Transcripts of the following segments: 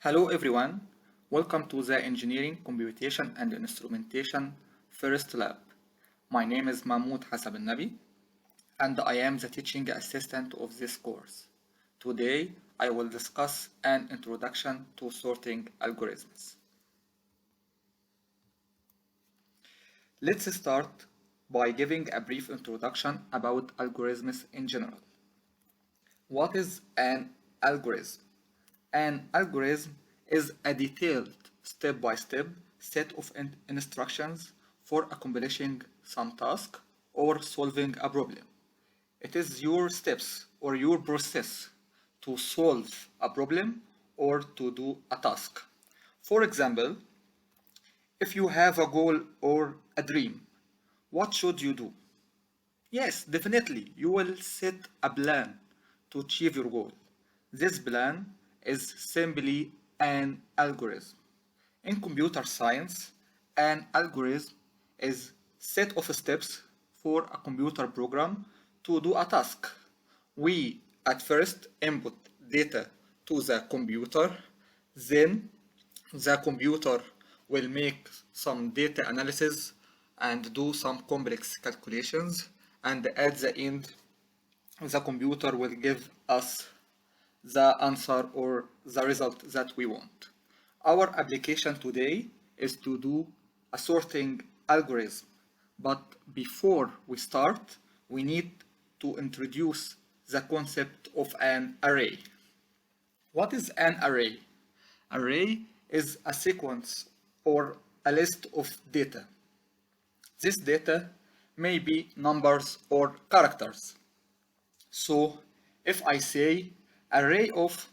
Hello everyone, welcome to the Engineering, Computation and Instrumentation First Lab. My name is Mahmoud Hasab al-Nabi and I am the teaching assistant of this course. Today I will discuss an introduction to sorting algorithms. Let's start by giving a brief introduction about algorithms in general. What is an algorithm? An algorithm is a detailed step-by-step set of instructions for accomplishing some task or solving a problem. It is your steps or your process to solve a problem or to do a task. For example, if you have a goal or a dream, what should you do? Yes, definitely, you will set a plan to achieve your goal. This plan is simply an algorithm. In computer science, an algorithm is set of steps for a computer program to do a task. We at first input data to the computer, then the computer will make some data analysis and do some complex calculations, and at the end the computer will give us the answer or the result that we want. Our application today is to do a sorting algorithm, but before we start we need to introduce the concept of an array. What is an array? Array is a sequence or a list of data. This data may be numbers or characters. So if I say array of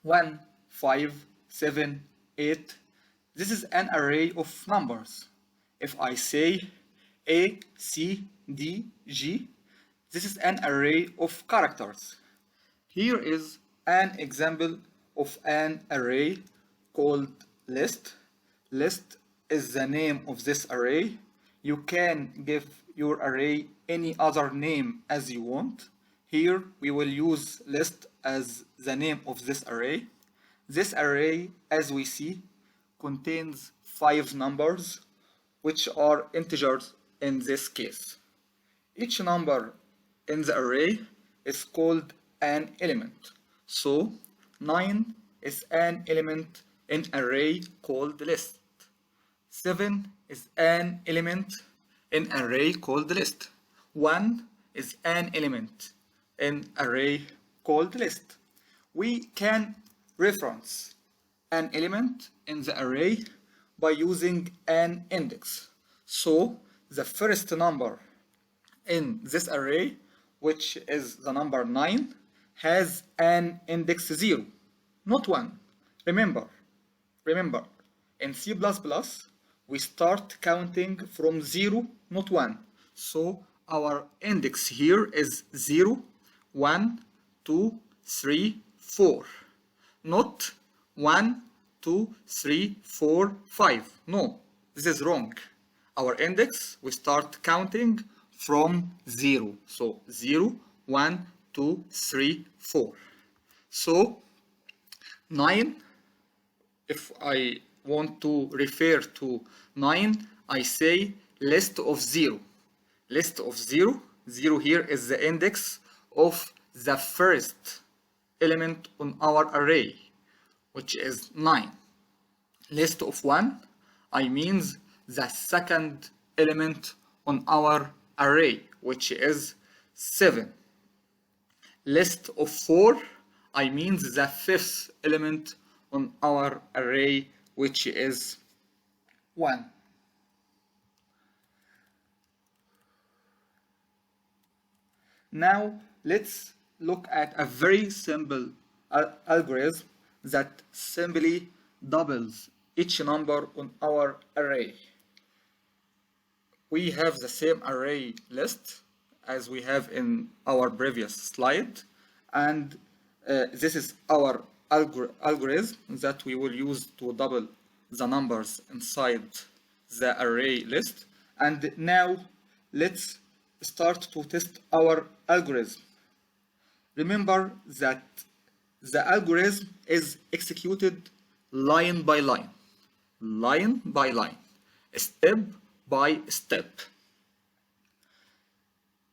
1, 5, 7, 8, this is an array of numbers. If I say A, C, D, G, this is an array of characters. Here is an example of an array called list. List is the name of this array. You can give your array any other name as you want. Here we will use list as the name of this array. This array, as we see, contains 5 numbers, which are integers in this case. Each number in the array is called an element. So 9 is an element in array called list. 7 is an element in array called list. 1 is an element in array called list. We can reference an element in the array by using an index. So the first number in this array, which is the number 9, has an index 0, not 1. Remember, in C++ we start counting from 0, not 1. So our index here is 0, 1, 2, 3, 4. Not 1, 2, 3, 4, 5. No, this is wrong. Our index, we start counting from 0. So 0, 1, 2, 3, 4. So 9, if I want to refer to 9, I say list of 0. List of 0. 0 here is the index of the first element on our array, which is 9. List of 1, I means the second element on our array, which is 7. List of 4, I means the fifth element on our array, which is 1. Now let's look at a very simple algorithm that simply doubles each number on our array. We have the same array list as we have in our previous slide, and this is our algorithm that we will use to double the numbers inside the array list. And now let's start to test our algorithm. Remember that the algorithm is executed line by line, step by step.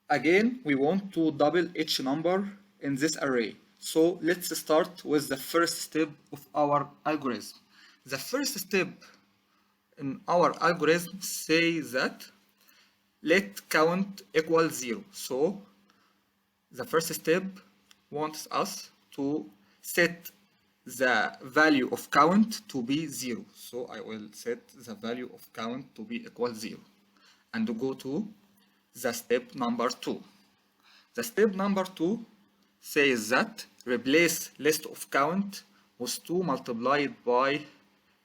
Again, we want to double each number in this array. So let's start with the first step of our algorithm. The first step in our algorithm says that let count equal 0. So the first step wants us to set the value of count to be 0. So I will set the value of count to be equal 0 and go to the step number 2. The step number 2 says that replace list of count with 2 multiplied by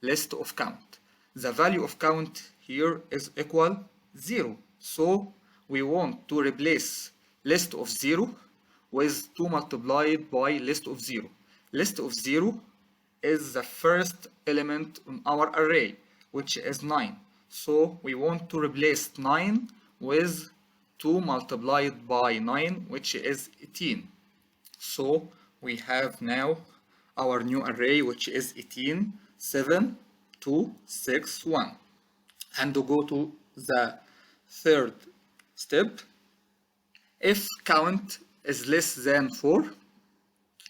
list of count. The value of count here is equal 0. So we want to replace list of 0 with 2 multiplied by list of 0. List of 0 is the first element in our array, which is 9. So we want to replace 9 with 2 multiplied by 9, which is 18. So we have now our new array, which is 18, 7, 2, 6, 1. And to go to the third step, if count is less than 4,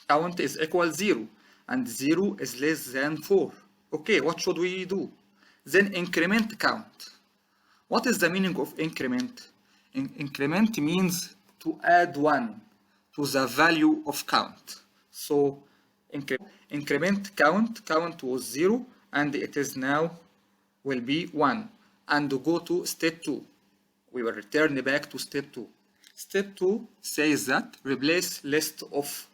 count is equal 0, and 0 is less than 4. Okay, what should we do? Then increment count. What is the meaning of increment? Increment means to add 1 to the value of count. So increment count was 0 and it is now will be 1. And to go to step 2, we will return back to step 2. Step 2 says that replace list of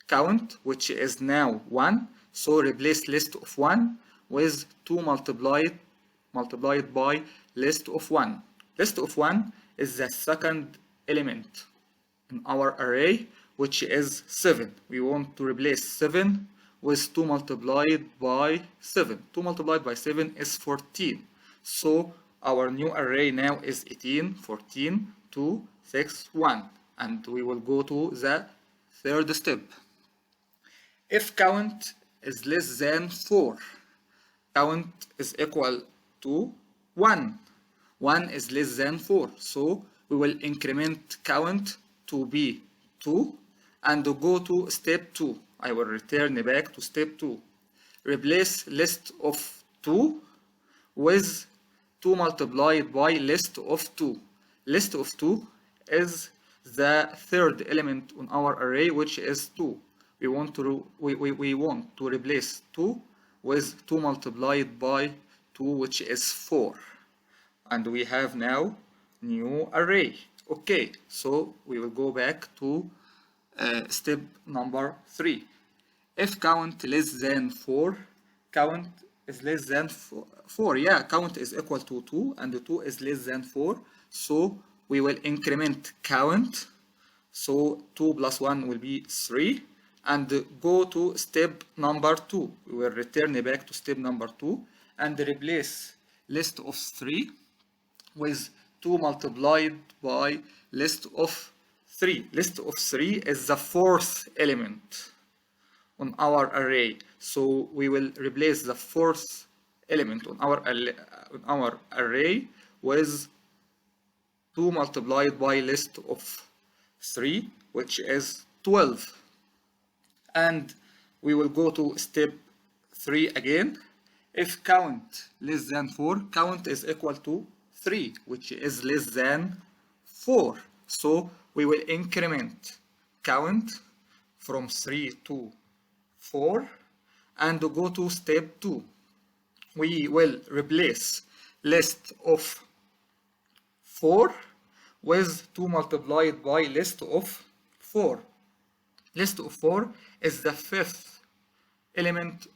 count, which is now 1. So replace list of 1 with 2 multiplied by list of 1. List of 1 is the second element in our array, which is 7. We want to replace 7 with 2 multiplied by 7. 2 multiplied by 7 is 14. So our new array now is 18, 14, 2, 6, 1. And we will go to the third step. If count is less than 4, count is equal to 1. 1 is less than 4. So we will increment count to be 2 and go to step 2. I will return back to step 2. Replace list of 2 with 2 multiplied by list of 2. List of 2 is the third element on our array, which is 2. We want to replace 2 with 2 multiplied by 2, which is 4. And we have now new array. Okay, so we will go back to step number 3. If count less than 4, count is less than 4. Yeah, count is equal to 2 and 2 is less than 4. So we will increment count. So 2 plus 1 will be 3. And go to step number 2. We will return back to step number 2 and replace list of 3 with 2 multiplied by list of 3. List of 3 is the fourth element on our array. So we will replace the fourth element on our array with 2 multiplied by list of 3, which is 12. And we will go to step 3 again. If count less than 4, count is equal to 3, which is less than 4. So we will increment count from 3 to 4 and go to step 2. We will replace list of 4 with 2 multiplied by list of 4. List of 4 is the fifth element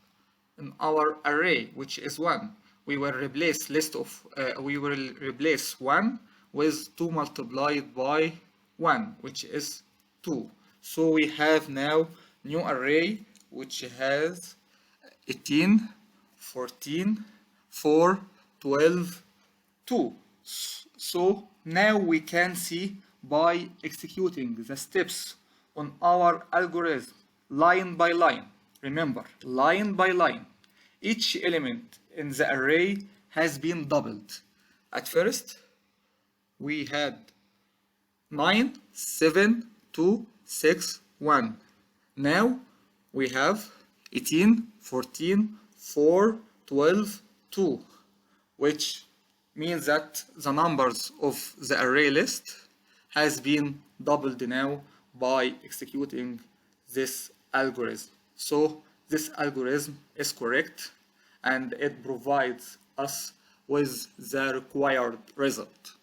in our array, which is 1. We will replace replace 1 with 2 multiplied by 1, which is 2. So we have now new array which has 18, 14, 4, 12, 2. So now we can see by executing the steps on our algorithm line by line. Remember, line by line. Each element in the array has been doubled. At first, we had 9, 7, 2, 6, 1. Now we have 18, 14, 4, 12, 2, which means that the numbers of the array list has been doubled now by executing this algorithm. So this algorithm is correct and it provides us with the required result.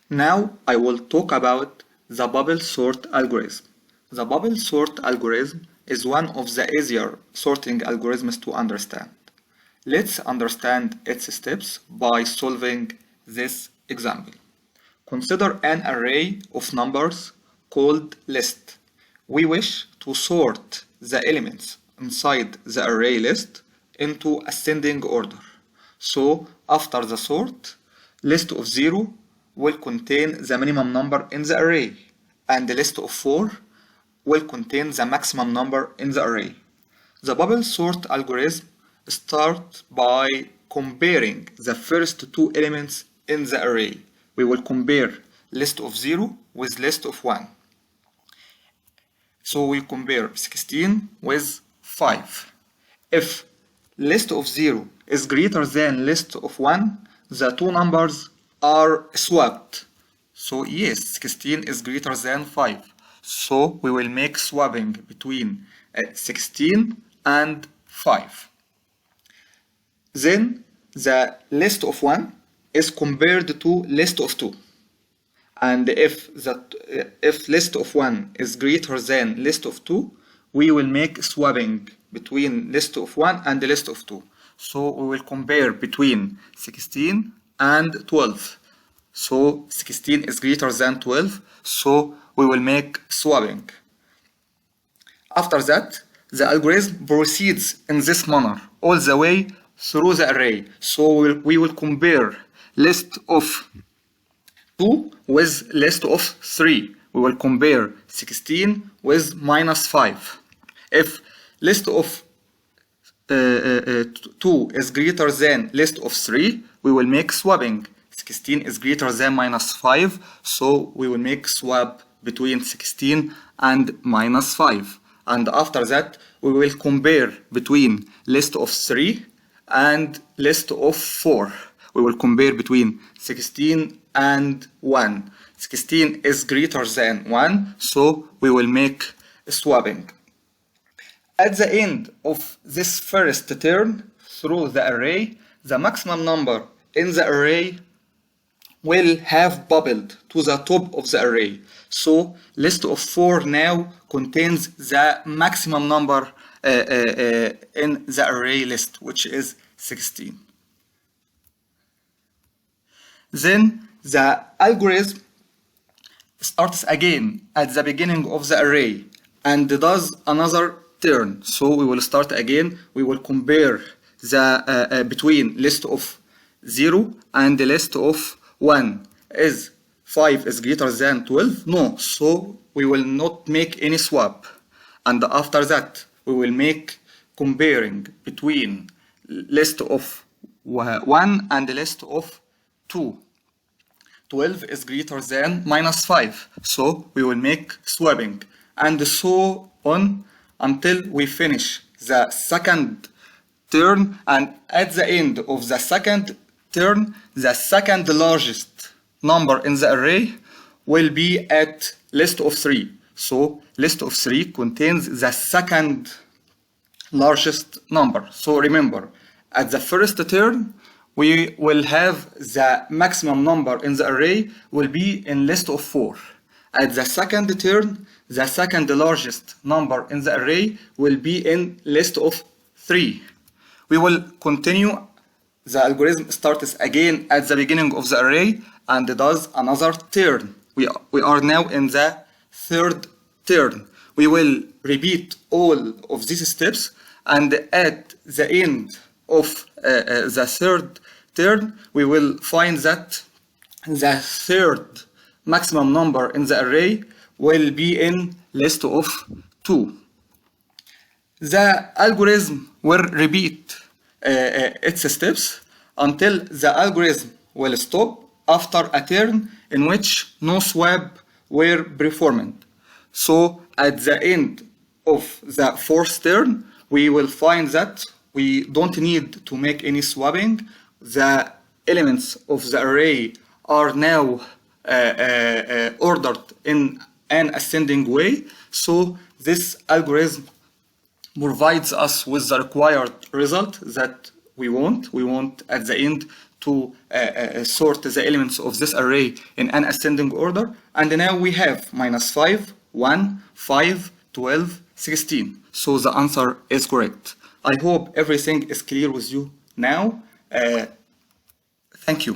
Now I will talk about the bubble sort algorithm. The bubble sort algorithm is one of the easier sorting algorithms to understand. Let's understand its steps by solving this example. Consider an array of numbers called list. We wish to sort the elements inside the array list into ascending order. So after the sort, list of 0 will contain the minimum number in the array, and the list of 4 will contain the maximum number in the array. The bubble sort algorithm starts by comparing the first two elements in the array. We will compare list of 0 with list of 1. So we compare 16 with 5. If list of 0 is greater than list of 1, the two numbers are swapped. So yes, 16 is greater than 5. So we will make swapping between 16 and 5. Then the list of 1 is compared to list of 2. And if list of 1 is greater than list of 2, we will make swapping between list of 1 and the list of 2. So we will compare between 16 and 12. So 16 is greater than 12, so we will make swapping. After that, the algorithm proceeds in this manner all the way through the array. So we will compare list of 2 with list of 3. We will compare 16 with minus 5. If list of 2 is greater than list of 3, we will make swapping. 16 is greater than minus 5, so we will make swap between 16 and minus 5. And after that, we will compare between list of 3 and list of 4. We will compare between 16 and 1. 16 is greater than 1, so we will make swapping. At the end of this first term through the array, the maximum number in the array will have bubbled to the top of the array. So list of 4 now contains the maximum number in the array list, which is 16. Then the algorithm starts again at the beginning of the array and does another turn. So we will start again. We will compare the between list of 0 and the list of 1. Is 5 is greater than 12? No. So we will not make any swap. And after that, we will make comparing between list of 1 and the list of 2. 12 is greater than minus 5. So we will make swapping. And so on until we finish the second turn. And at the end of the second turn, the second largest number in the array will be at list of 3. So list of 3 contains the second largest number. So remember, at the first turn, we will have the maximum number in the array will be in list of 4. At the second turn, the second largest number in the array will be in list of 3. We will continue. The algorithm starts again at the beginning of the array and does another turn. We are now in the third turn. We will repeat all of these steps, and at the end of the third turn, we will find that the third maximum number in the array will be in list of 2. The algorithm will repeat its steps until the algorithm will stop after a turn in which no swap were performed. So at the end of the fourth turn, we will find that we don't need to make any swapping. The elements of the array are now ordered in an ascending way. So this algorithm provides us with the required result that we want. We want at the end to sort the elements of this array in an ascending order. And now we have -5, 1, 5, 12, 16. So the answer is correct. I hope everything is clear with you now. Thank you.